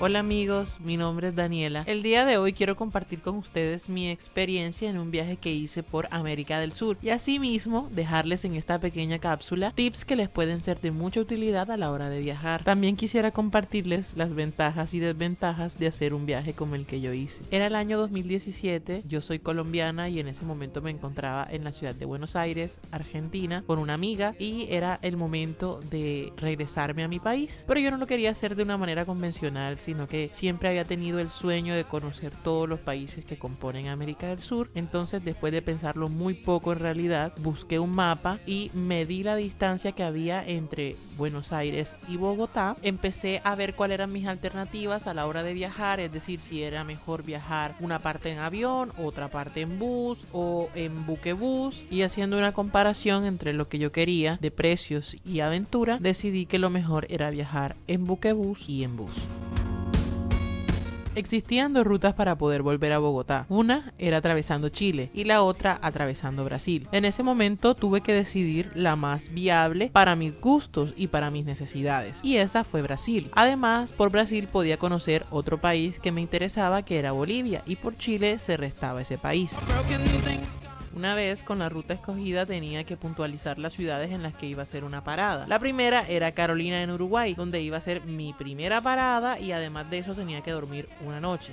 Hola amigos, mi nombre es Daniela. El día de hoy quiero compartir con ustedes mi experiencia en un viaje que hice por América del Sur y asimismo dejarles en esta pequeña cápsula tips que les pueden ser de mucha utilidad a la hora de viajar. También quisiera compartirles las ventajas y desventajas de hacer un viaje como el que yo hice. Era el año 2017, yo soy colombiana y en ese momento me encontraba en la ciudad de Buenos Aires, Argentina, con una amiga y era el momento de regresarme a mi país. Pero yo no lo quería hacer de una manera convencional, sino que siempre había tenido el sueño de conocer todos los países que componen América del Sur. Entonces, después de pensarlo muy poco en realidad, busqué un mapa y medí la distancia que había entre Buenos Aires y Bogotá. Empecé a ver cuáles eran mis alternativas a la hora de viajar, es decir, si era mejor viajar una parte en avión, otra parte en bus o en buquebús, y haciendo una comparación entre lo que yo quería de precios y aventura, decidí que lo mejor era viajar en buquebús y en bus. Existían dos rutas para poder volver a Bogotá. Una era atravesando Chile y la otra atravesando Brasil. En ese momento tuve que decidir la más viable para mis gustos y para mis necesidades, y esa fue Brasil. Además, por Brasil podía conocer otro país que me interesaba, que era Bolivia, y por Chile se restaba ese país. Una vez con la ruta escogida tenía que puntualizar las ciudades en las que iba a hacer una parada. La primera era Carolina en Uruguay, donde iba a ser mi primera parada y además de eso tenía que dormir una noche.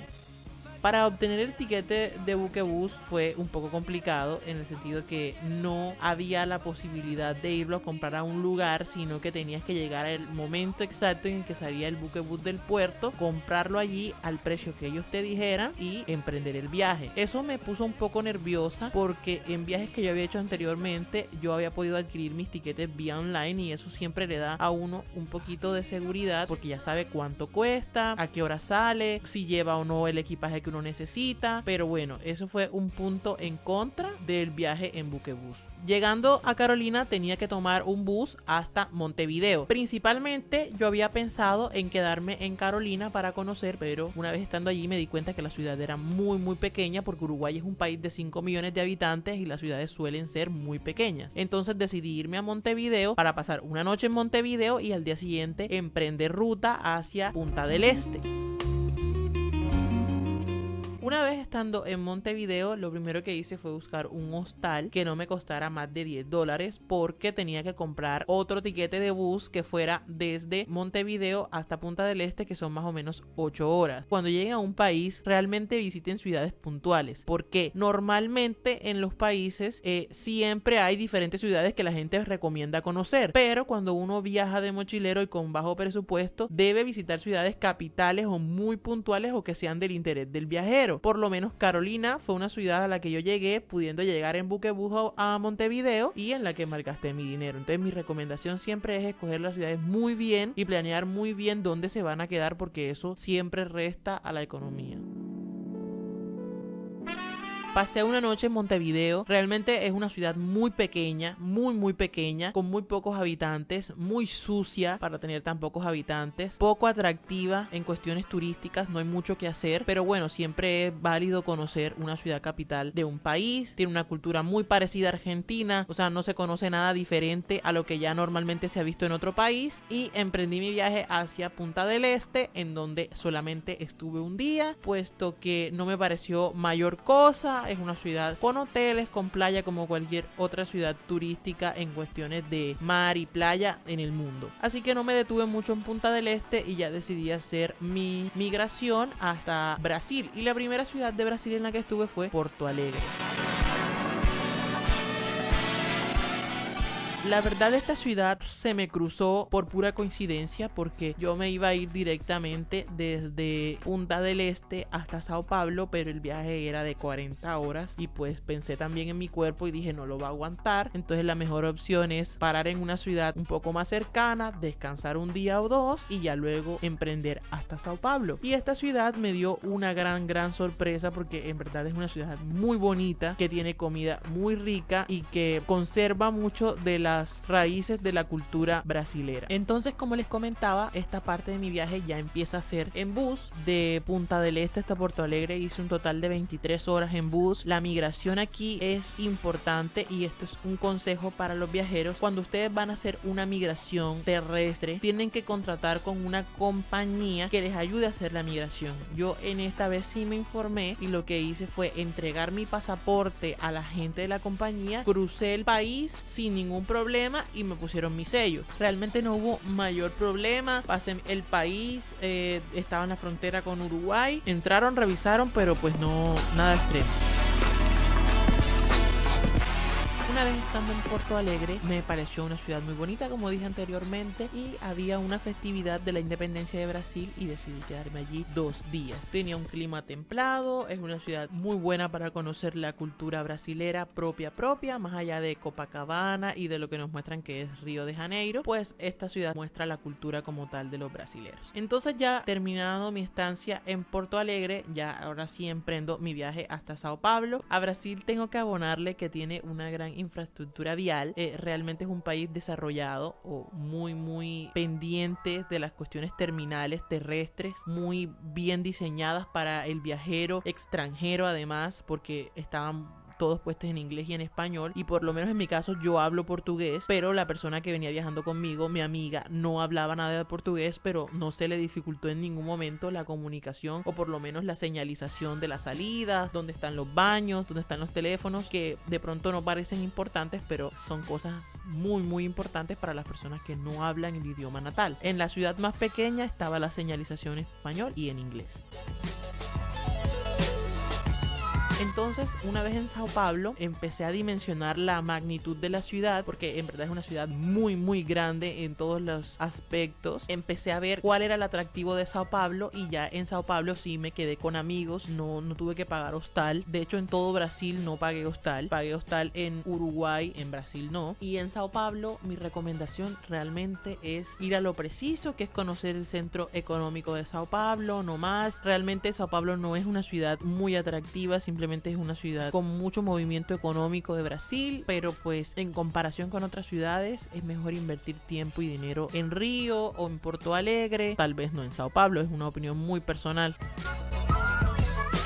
Para obtener el tiquete de buquebús fue un poco complicado en el sentido que no había la posibilidad de irlo a comprar a un lugar, sino que tenías que llegar al momento exacto en el que salía el buquebús del puerto, comprarlo allí al precio que ellos te dijeran y emprender el viaje. Eso me puso un poco nerviosa porque en viajes que yo había hecho anteriormente yo había podido adquirir mis tiquetes vía online y eso siempre le da a uno un poquito de seguridad porque ya sabe cuánto cuesta, a qué hora sale, si lleva o no el equipaje que uno necesita. Pero bueno, eso fue un punto en contra del viaje en buquebús. Llegando a Carolina tenía que tomar un bus hasta Montevideo. Principalmente yo había pensado en quedarme en Carolina para conocer, pero una vez estando allí me di cuenta que la ciudad era muy pequeña porque Uruguay es un país de 5 millones de habitantes y las ciudades suelen ser muy pequeñas. Entonces decidí irme a Montevideo para pasar una noche en Montevideo y al día siguiente emprender ruta hacia Punta del Este. Una vez estando en Montevideo, lo primero que hice fue buscar un hostal que no me costara más de $10 porque tenía que comprar otro tiquete de bus que fuera desde Montevideo hasta Punta del Este, que son más o menos 8 horas. Cuando lleguen a un país, realmente visiten ciudades puntuales, porque normalmente en los países siempre hay diferentes ciudades que la gente recomienda conocer, pero cuando uno viaja de mochilero y con bajo presupuesto, debe visitar ciudades capitales o muy puntuales o que sean del interés del viajero. Por lo menos Carolina fue una ciudad a la que yo llegué pudiendo llegar en buquebús a Montevideo y en la que malgasté mi dinero. Entonces mi recomendación siempre es escoger las ciudades muy bien y planear muy bien dónde se van a quedar porque eso siempre resta a la economía. Pasé una noche en Montevideo. Realmente es una ciudad muy pequeña, muy pequeña, con muy pocos habitantes, muy sucia para tener tan pocos habitantes, poco atractiva en cuestiones turísticas, no hay mucho que hacer, pero bueno, siempre es válido conocer una ciudad capital de un país. Tiene una cultura muy parecida a Argentina, o sea, no se conoce nada diferente a lo que ya normalmente se ha visto en otro país, y emprendí mi viaje hacia Punta del Este, en donde solamente estuve un día, puesto que no me pareció mayor cosa. Es una ciudad con hoteles, con playa, como cualquier otra ciudad turística en cuestiones de mar y playa en el mundo. Así que no me detuve mucho en Punta del Este y ya decidí hacer mi migración hasta Brasil. Y la primera ciudad de Brasil en la que estuve fue Porto Alegre. La verdad, esta ciudad se me cruzó por pura coincidencia porque yo me iba a ir directamente desde Punta del Este hasta Sao Paulo, pero el viaje era de 40 horas y pues pensé también en mi cuerpo y dije no lo va a aguantar. Entonces la mejor opción es parar en una ciudad un poco más cercana, descansar un día o dos y ya luego emprender hasta Sao Paulo. Y esta ciudad me dio una gran sorpresa porque en verdad es una ciudad muy bonita, que tiene comida muy rica y que conserva mucho de las las raíces de la cultura brasilera. Entonces, como les comentaba, esta parte de mi viaje ya empieza a ser en bus. De Punta del Este hasta Porto Alegre hice un total de 23 horas en bus. La migración aquí es importante y esto es un consejo para los viajeros. Cuando ustedes van a hacer una migración terrestre, tienen que contratar con una compañía que les ayude a hacer la migración. Yo en esta vez sí me informé y lo que hice fue entregar mi pasaporte a la gente de la compañía, crucé el país sin ningún problema y me pusieron mi sello. Realmente no hubo mayor problema, pasé el país, estaba en la frontera con Uruguay, entraron, revisaron, pero pues no, nada extremo. Una vez estando en Porto Alegre me pareció una ciudad muy bonita, como dije anteriormente, y había una festividad de la independencia de Brasil y decidí quedarme allí 2 días. Tenía un clima templado, es una ciudad muy buena para conocer la cultura brasilera propia, más allá de Copacabana y de lo que nos muestran que es Río de Janeiro, pues esta ciudad muestra la cultura como tal de los brasileros. Entonces, ya terminado mi estancia en Porto Alegre, ya ahora sí emprendo mi viaje hasta Sao Paulo. A Brasil tengo que abonarle que tiene una gran infraestructura vial. Realmente es un país desarrollado o muy pendiente de las cuestiones terminales terrestres, muy bien diseñadas para el viajero extranjero, además porque estaban todos puestos en inglés y en español, y por lo menos en mi caso yo hablo portugués, pero la persona que venía viajando conmigo, mi amiga, no hablaba nada de portugués, pero no se le dificultó en ningún momento la comunicación o por lo menos la señalización de las salidas, dónde están los baños, dónde están los teléfonos, que de pronto no parecen importantes, pero son cosas muy importantes para las personas que no hablan el idioma natal. En la ciudad más pequeña estaba la señalización en español y en inglés. Entonces, una vez en Sao Paulo, empecé a dimensionar la magnitud de la ciudad, porque en verdad es una ciudad muy grande en todos los aspectos. Empecé a ver cuál era el atractivo de Sao Paulo, y ya en Sao Paulo sí me quedé con amigos, no tuve que pagar hostal. De hecho, en todo Brasil no pagué hostal en Uruguay, en Brasil no. Y en Sao Paulo mi recomendación realmente es ir a lo preciso, que es conocer el centro económico de Sao Paulo, no más. Realmente Sao Paulo no es una ciudad muy atractiva, simplemente es una ciudad con mucho movimiento económico de Brasil, pero pues en comparación con otras ciudades es mejor invertir tiempo y dinero en Río o en Porto Alegre, tal vez no en Sao Paulo, es una opinión muy personal.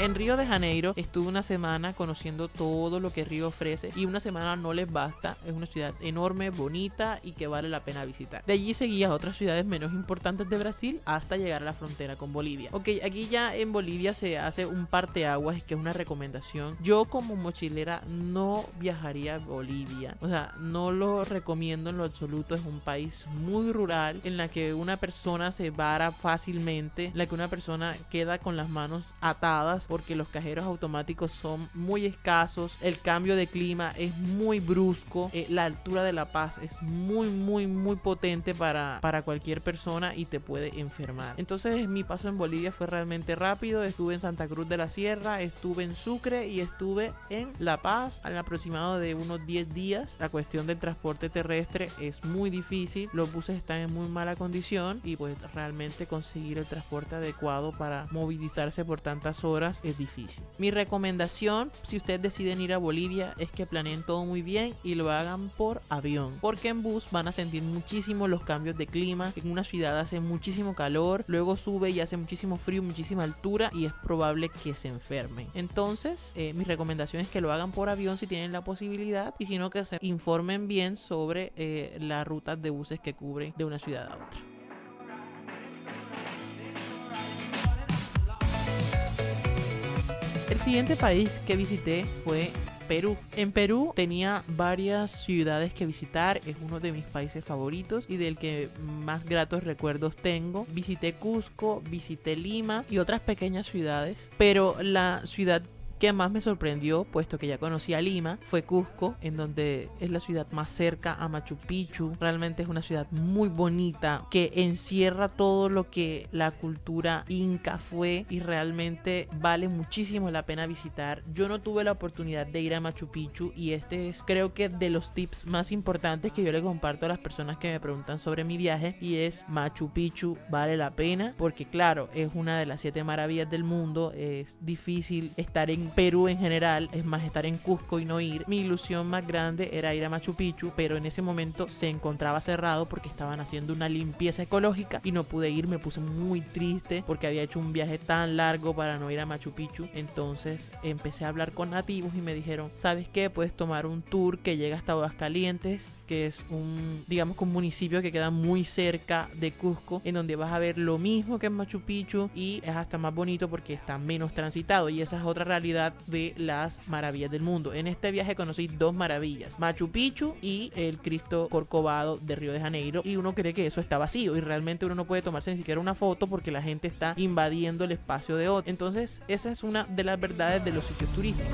En Río de Janeiro estuve una semana conociendo todo lo que Río ofrece, y una semana no les basta. Es una ciudad enorme, bonita y que vale la pena visitar. De allí seguí a otras ciudades menos importantes de Brasil hasta llegar a la frontera con Bolivia. Ok, aquí ya en Bolivia se hace un parteaguas, que es una recomendación. Yo como mochilera no viajaría a Bolivia, o sea, no lo recomiendo en lo absoluto. Es un país muy rural, en la que una persona se vara fácilmente, en la que una persona queda con las manos atadas porque los cajeros automáticos son muy escasos, el cambio de clima es muy brusco, la altura de La Paz es muy potente para cualquier persona y te puede enfermar. Entonces mi paso en Bolivia fue realmente rápido. Estuve en Santa Cruz de la Sierra, estuve en Sucre y estuve en La Paz al aproximado de unos 10 días. La cuestión del transporte terrestre es muy difícil, los buses están en muy mala condición y pues realmente conseguir el transporte adecuado para movilizarse por tantas horas es difícil. Mi recomendación, si ustedes deciden ir a Bolivia, es que planeen todo muy bien y lo hagan por avión, porque en bus van a sentir muchísimo los cambios de clima. En una ciudad hace muchísimo calor, luego sube y hace muchísimo frío, muchísima altura, y es probable que se enfermen. Entonces mi recomendación es que lo hagan por avión si tienen la posibilidad, y si no, que se informen bien sobre las rutas de buses que cubren de una ciudad a otra. El siguiente país que visité fue Perú. En Perú tenía varias ciudades que visitar, es uno de mis países favoritos y del que más gratos recuerdos tengo. Visité Cusco, visité Lima y otras pequeñas ciudades, pero la ciudad que más me sorprendió, puesto que ya conocía Lima, fue Cusco, en donde es la ciudad más cerca a Machu Picchu. Realmente es una ciudad muy bonita, que encierra todo lo que la cultura inca fue, y realmente vale muchísimo la pena visitar. Yo no tuve la oportunidad de ir a Machu Picchu, y este es, creo que, de los tips más importantes que yo le comparto a las personas que me preguntan sobre mi viaje, y es: Machu Picchu vale la pena, porque claro, es una de las 7 maravillas del mundo. Es difícil estar en Perú en general, es más, estar en Cusco y no ir. Mi ilusión más grande era ir a Machu Picchu, pero en ese momento se encontraba cerrado porque estaban haciendo una limpieza ecológica y no pude ir. Me puse muy triste porque había hecho un viaje tan largo para no ir a Machu Picchu. Entonces empecé a hablar con nativos y me dijeron, ¿sabes qué? Puedes tomar un tour que llega hasta Aguascalientes, que es un, digamos, un municipio que queda muy cerca de Cusco, en donde vas a ver lo mismo que en Machu Picchu y es hasta más bonito porque está menos transitado, y esa es otra realidad de las maravillas del mundo. En este viaje conocí dos maravillas, Machu Picchu y el Cristo Corcovado de Río de Janeiro, y uno cree que eso está vacío y realmente uno no puede tomarse ni siquiera una foto porque la gente está invadiendo el espacio de otro. Entonces esa es una de las verdades de los sitios turísticos.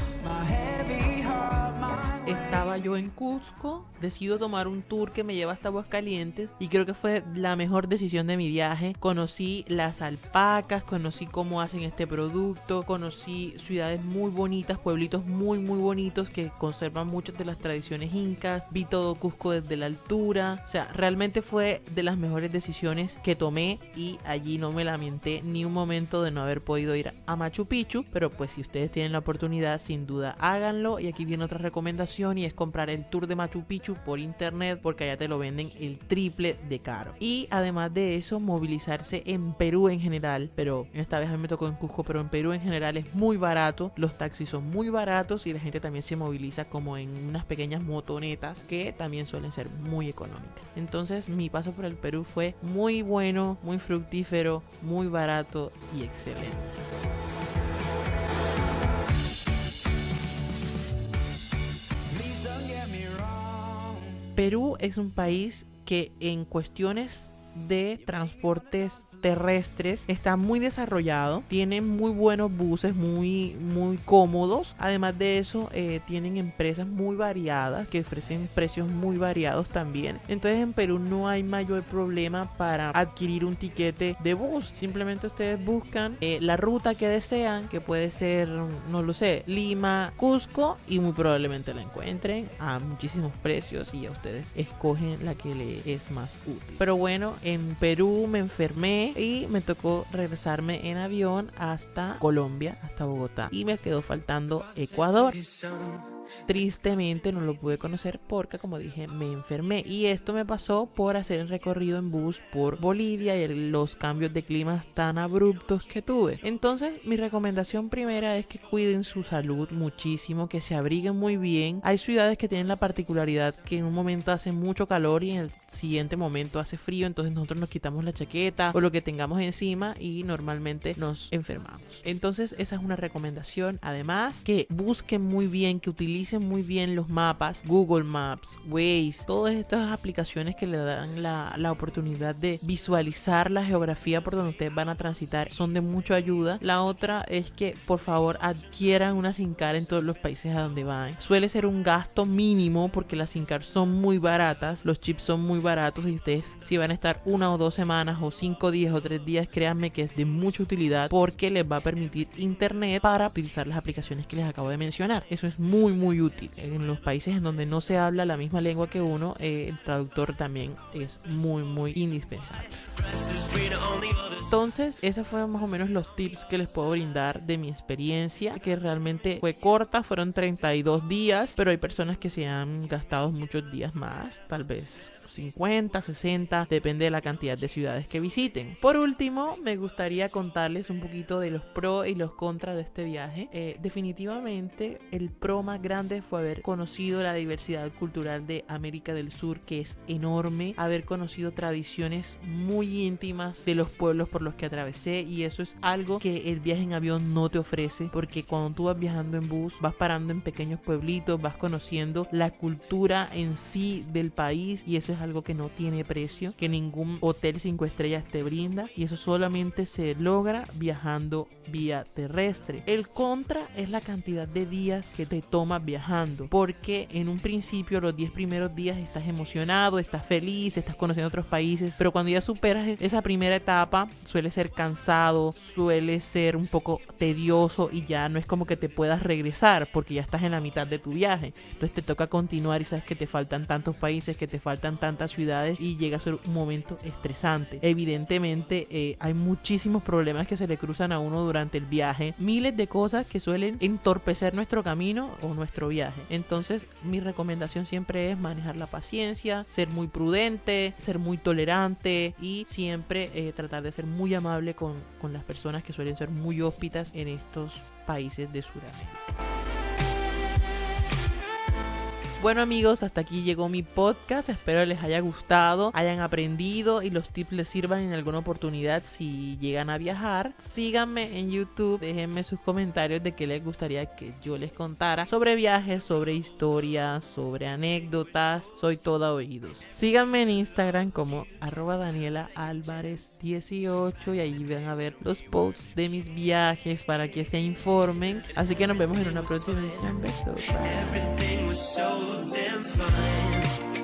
Estaba yo en Cusco, decido tomar un tour que me lleva hasta Aguascalientes y creo que fue la mejor decisión de mi viaje. Conocí las alpacas, conocí cómo hacen este producto, conocí ciudades muy bonitas, pueblitos muy bonitos que conservan muchas de las tradiciones incas, vi todo Cusco desde la altura. O sea, realmente fue de las mejores decisiones que tomé y allí no me lamenté ni un momento de no haber podido ir a Machu Picchu, pero pues si ustedes tienen la oportunidad, sin duda háganlo. Y aquí viene otra recomendación, y es comprar el tour de Machu Picchu por internet porque allá te lo venden el triple de caro. Y además de eso, movilizarse en Perú en general, pero esta vez a mí me tocó en Cusco, pero en Perú en general es muy barato, los taxis son muy baratos y la gente también se moviliza como en unas pequeñas motonetas que también suelen ser muy económicas. Entonces mi paso por el Perú fue muy bueno, muy fructífero, muy barato y excelente. Perú es un país que en cuestiones de transportes terrestres está muy desarrollado, tienen muy buenos buses, muy cómodos. Además de eso, tienen empresas muy variadas que ofrecen precios muy variados también. Entonces en Perú no hay mayor problema para adquirir un tiquete de bus. Simplemente ustedes buscan la ruta que desean, que puede ser, no lo sé, Lima, Cusco, y muy probablemente la encuentren a muchísimos precios y a ustedes escogen la que les es más útil. Pero bueno, en Perú me enfermé y me tocó regresarme en avión hasta Colombia, hasta Bogotá, y me quedó faltando Ecuador. Tristemente no lo pude conocer porque, como dije, me enfermé, y esto me pasó por hacer el recorrido en bus por Bolivia y los cambios de climas tan abruptos que tuve. Entonces mi recomendación primera es que cuiden su salud muchísimo, que se abriguen muy bien. Hay ciudades que tienen la particularidad que en un momento hace mucho calor y en el siguiente momento hace frío, entonces nosotros nos quitamos la chaqueta o lo que tengamos encima y normalmente nos enfermamos. Entonces esa es una recomendación. Además, que busquen muy bien, que utilicen muy bien los mapas, Google Maps, Waze, todas estas aplicaciones que le dan la oportunidad de visualizar la geografía por donde ustedes van a transitar, son de mucha ayuda. La otra es que por favor adquieran una SIM card en todos los países a donde van. Suele ser un gasto mínimo porque las SIM cards son muy baratas, los chips son muy baratos, y ustedes, si van a estar 1 o 2 semanas o 5 días o 3 días, créanme que es de mucha utilidad porque les va a permitir internet para utilizar las aplicaciones que les acabo de mencionar. Eso es muy útil. En los países en donde no se habla la misma lengua que uno, el traductor también es muy indispensable. Entonces, esos fueron más o menos los tips que les puedo brindar de mi experiencia, que realmente fue corta, fueron 32 días, pero hay personas que se han gastado muchos días más, tal vez 50, 60, depende de la cantidad de ciudades que visiten. Por último, me gustaría contarles un poquito de los pros y los contras de este viaje. Definitivamente, el pro más grande fue haber conocido la diversidad cultural de América del Sur, que es enorme, haber conocido tradiciones muy íntimas de los pueblos por los que atravesé, y eso es algo que el viaje en avión no te ofrece, porque cuando tú vas viajando en bus, vas parando en pequeños pueblitos, vas conociendo la cultura en sí del país, y eso es algo que no tiene precio, que ningún hotel 5 estrellas te brinda, y eso solamente se logra viajando vía terrestre. El contra es la cantidad de días que te tomas viajando, porque en un principio, los 10 primeros días, estás emocionado, estás feliz, estás conociendo otros países, pero cuando ya superas esa primera etapa, suele ser cansado, suele ser un poco tedioso y ya no es como que te puedas regresar porque ya estás en la mitad de tu viaje. Entonces te toca continuar y sabes que te faltan tantos países, que te faltan tantas ciudades y llega a ser un momento estresante. Evidentemente hay muchísimos problemas que se le cruzan a uno durante el viaje, miles de cosas que suelen entorpecer nuestro camino o nuestro viaje. Entonces mi recomendación siempre es manejar la paciencia, ser muy prudente, ser muy tolerante y siempre tratar de ser muy amable con las personas que suelen ser muy hóspitas en estos países de Sudamérica. Bueno amigos, hasta aquí llegó mi podcast, espero les haya gustado, hayan aprendido y los tips les sirvan en alguna oportunidad si llegan a viajar. Síganme en YouTube, déjenme sus comentarios de qué les gustaría que yo les contara sobre viajes, sobre historias, sobre anécdotas, soy toda oídos. Síganme en Instagram como @DanielaAlvarez18 y ahí van a ver los posts de mis viajes para que se informen. Así que nos vemos en una próxima edición. Besos. Bye. Damn fine.